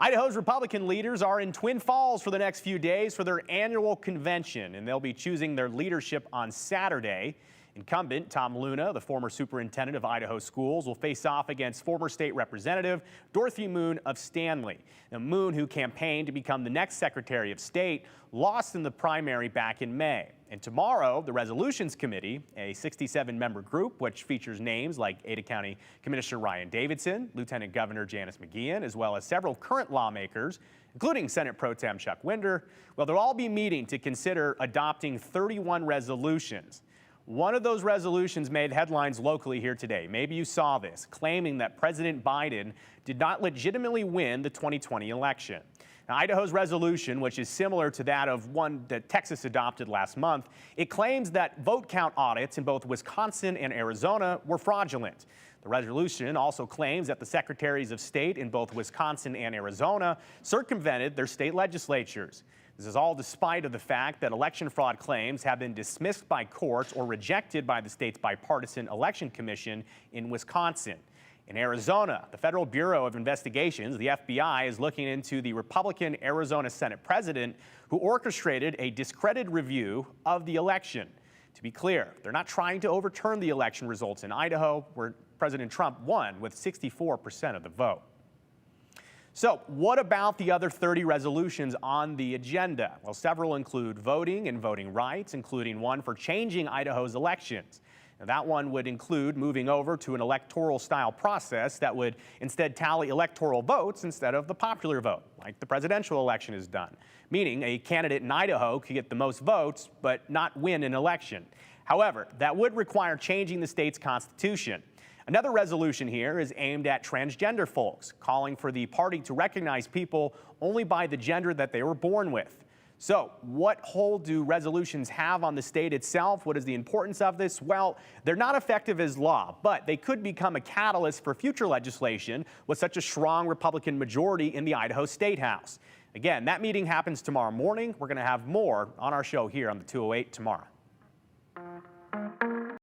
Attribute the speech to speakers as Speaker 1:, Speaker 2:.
Speaker 1: Idaho's Republican leaders are in Twin Falls for the next few days for their annual convention, and they'll be choosing their leadership on Saturday. Incumbent Tom Luna, the former superintendent of Idaho schools, will face off against former state representative Dorothy Moon of Stanley. Now, Moon, who campaigned to become the next Secretary of State, lost in the primary back in May. And tomorrow, the Resolutions Committee, a 67-member group which features names like Ada County Commissioner Ryan Davidson, Lieutenant Governor Janice McGeehan, as well as several current lawmakers, including Senate Pro Tem Chuck Winder, well, they'll all be meeting to consider adopting 31 resolutions. One of those resolutions made headlines locally here today. Maybe you saw this, claiming that President Biden did not legitimately win the 2020 election. Now, Idaho's resolution, which is similar to that of one that Texas adopted last month, it claims that vote count audits in both Wisconsin and Arizona were fraudulent. The resolution also claims that the secretaries of state in both Wisconsin and Arizona circumvented their state legislatures. This is all despite of the fact that election fraud claims have been dismissed by courts or rejected by the state's bipartisan election commission in Wisconsin. In Arizona, the Federal Bureau of Investigations, the FBI, is looking into the Republican Arizona Senate president who orchestrated a discredited review of the election. To be clear, they're not trying to overturn the election results in Idaho, where President Trump won with 64% of the vote. So what about the other 30 resolutions on the agenda? Well, several include voting and voting rights, including one for changing Idaho's elections. Now, that one would include moving over to an electoral-style process that would instead tally electoral votes instead of the popular vote, like the presidential election is done, meaning a candidate in Idaho could get the most votes but not win an election. However, that would require changing the state's constitution. Another resolution here is aimed at transgender folks, calling for the party to recognize people only by the gender that they were born with. So what hold do resolutions have on the state itself? What is the importance of this? Well, they're not effective as law, but they could become a catalyst for future legislation with such a strong Republican majority in the Idaho State House. Again, that meeting happens tomorrow morning. We're going to have more on our show here on the 208 tomorrow.